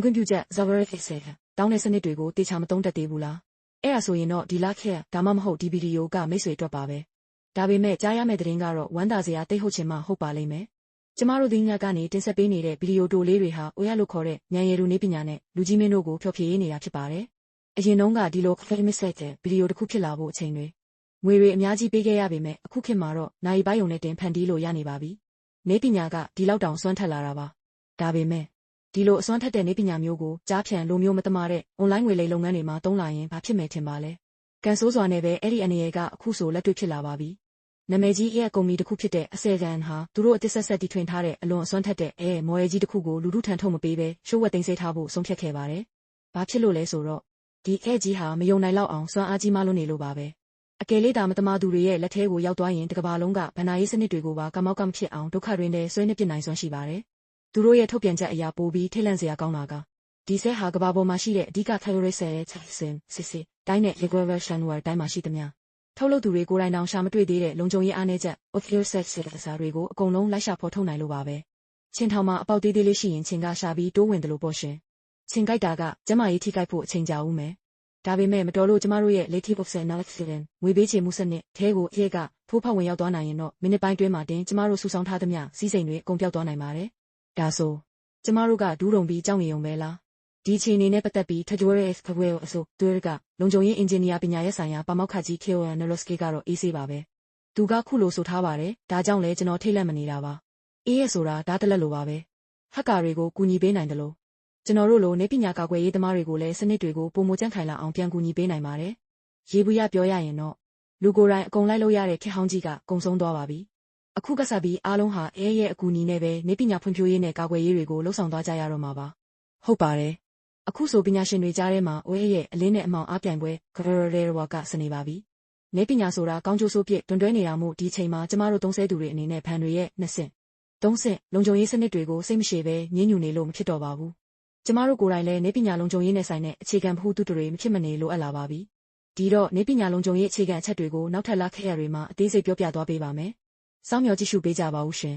ခွင့်ပြုချက် Zavara Fixer တောင်းတဲ့စနစ်တွေကိုတေချာမသုံးတတ်သေးဘူးလားအဲ့ဒါဆိုရင်တော့ဒီလားခဲ့ဒါမှမဟုတ်ဒီဗီဒီယိုကမိတ်ဆွေအတွက်ပါပဲဒါပေမဲ့ကြားရမယ့်သတင်းကတော့ဝမ်းသာစရာတိတ်ဟုတ်ချင်မှဟုတ်ပါလိမ့်မယ်ကျမတို့ဒီညကနေတင်ဆက်ပေးနေတဲ့ဗီဒီယိုတိုလေးတွေဟာအိုရလို့ခေါ်တဲ့ဉာဏ်ရည်လူနည်းပညာနဲ့လူကြီးမင်းတို့ကိုဖျော်ဖြေနေတာဖြစ်ပါတယ်အရင်တုန်းကဒီလို famous set တဲ့ဗီဒီယိုတစ်ခုဖြစ်လာဖို့အချိန်တွေငွေတွေအများကြီးပေးခဲ့ရပေမဲ့အခုခေတ်မှာတော့နိုင်ပိုင်းုံနဲ့တင်ဖန်တီးလို့ရနေပါပြီနေပညာကဒီလောက်တောင်စွမ်းထက်လာတာပါဒါပေမဲ့ဒီလိုအစွမ်းထက်တဲ့နေပညာမျိုးကိုကြားဖြန်လိုမျိုးမတမာတဲ့ online ငွေလိမ်လုပ်ငန်းတွေမှာသုံးလာရင်ဘာဖြစ်မယ်ထင်ပါလဲကန်ဆိုးစွာနဲ့ပဲအဲ့ဒီအနေရကအခုဆိုလက်တွေ့ဖြစ်လာပါပြီနာမည်ကြီးရဲ့ကုမ္ပဏီတစ်ခုဖြစ်တဲ့အစေကန်ဟာသူတို့အသစ်ဆက်တီထွင်ထားတဲ့အလွန်အစွမ်းထက်တဲ့မော်ရကြီးတစ်ခုကိုလူထုထံထုတ်မပေးဘဲရှိုးဝက်သိမ်းဆည်းထားဖို့ဆုံးဖြတ်ခဲ့ပါတယ်ဘာဖြစ်လို့လဲဆိုတော့ဒီကြီးဟာမယုံနိုင်လောက်အောင်စွမ်းအားကြီးမှလွန်းနေလို့ပါပဲအကယ်လေးဒါမတမာသူတွေရဲ့လက်ထဲကိုရောက်သွားရင်တစ်ကမ္ဘာလုံးကဗန္နာရေးစနစ်တွေကိုပါကမောက်ကမဖြစ်အောင်ဒုက္ခတွေနဲ့ဆွဲနှိပ်ပစ်နိုင်စွမ်းရှိပါတယ်သူတို့ရဲ့ထုတ်ပြန်ချက်အရာပိုပြီးထိတ်လန့်စရာကောင်းတာကဒီဆဲဟာကမ္ဘာပေါ်မှာရှိတဲ့အဓိက terrorist ရဲ့ချက်စင်စစ်စစ်တိုင်းနဲ့ regulation war တိုင်းမှာရှိသမျှထုတ်လုပ်သူတွေကိုယ်တိုင်တောင်ရှာမတွေ့သေးတဲ့လုံခြုံရေးအားနည်းချက် official sex စာတွေကိုအကုန်လုံးလိုက်ရှာဖော်ထုတ်နိုင်လို့ပါပဲချင်းထောင်မှာအပေါက်သေးသေးလေးရှိရင်ချင်းကရှာပြီးတိုးဝင်တယ်လို့ပေါ့ရှင်ချင်းကြိုက်တာကကျမကြီးထိကြိုက်ဖို့အချိန်ကြာဦးမယ်ဒါပေမဲ့မတော်လို့ကျမတို့ရဲ့ native of analysis ငွေပေးချေမှုစနစ်ထဲကိုအရက်ကထိုးဖောက်ဝင်ရောက်သွားနိုင်ရင်တော့မိနစ်ပိုင်းတွင်းမှာတင်ကျမတို့စုဆောင်းထားသမျှစီးစိမ်တွေအကုန်ပြောက်သွားနိုင်ပါတယ်ဒါဆိုကျမတို့ကဒူးတုံပြီးကြောက်နေုံပဲလားဒီအခြေအနေနဲ့ပတ်သက်ပြီးထကြွရဲဖဝဲအဆိုသူကလုံခြုံရေးအင်ဂျင်နီယာပညာရေးဆိုင်ရာပါမောက္ခကြီး Keo Noroski ကတော့အေးဆေးပါပဲသူကခုလိုဆိုထားပါတယ်ဒါကြောင့်လဲကျွန်တော်ထိတ်လန့်မနေတာပါအေးရဆိုတာဒါတလက်လိုပါပဲဟက်ကာတွေကိုကူညီပေးနိုင်တယ်လို့ကျွန်တော်တို့လိုနေပညာကာကွယ်ရေးသမားတွေကိုလည်းစနစ်တွေကိုပုံမကြန့်ခိုင်လာအောင်ပြန်ကူညီပေးနိုင်ပါတယ်ရေဘူးရပြောရရင်တော့လူကိုယ်တိုင်အကုန်လိုက်လို့ရတဲ့ခေတ်ဟောင်းကြီးကကုံဆုံးသွားပါပြီအခုကစားပြီးအားလုံးဟာရဲ့အကူအညီနဲ့ပဲနေပညာဖွံ့ဖြိုးရေးနဲ့ကာကွယ်ရေးတွေကိုလှုပ်ဆောင်သွားကြရတော့မှာပါဟုတ်ပါတယ်အခုဆိုပညာရှင်တွေကြားထဲမှာရဲ့အလင်းနဲ့အမောင်အားပြိုင်ပွဲဂရရဝါကစနေပါပြီနေပညာဆိုတာကောင်းကျိုးဆိုးပြစ်တွင်တွဲနေတာမို့ဒီချိန်မှာကျမတို့သုံးဆဲသူတွေအနေနဲ့ဖန်တွေရဲ့နှစ်ဆင့်သုံးဆင့်လုံခြုံရေးစနစ်တွေကိုစိတ်မရှိပဲညှဉ်းညူနေလို့မဖြစ်တော့ပါဘူးကျမတို့ကိုယ်တိုင်လည်းနေပညာလုံခြုံရေးနဲ့ဆိုင်တဲ့အခြေခံဗဟုသုတတွေမဖြစ်မနေလိုအပ်လာပါပြီဒီတော့နေပညာလုံခြုံရေးအခြေခံအချက်တွေကိုနောက်ထပ်လာခဲ့ရတွေမှာအသေးစိတ်ပြောပြသွားပေးပါမယ်စောင့်မျှော်ကြည့်ရှုပေးကြပါဦးရှင်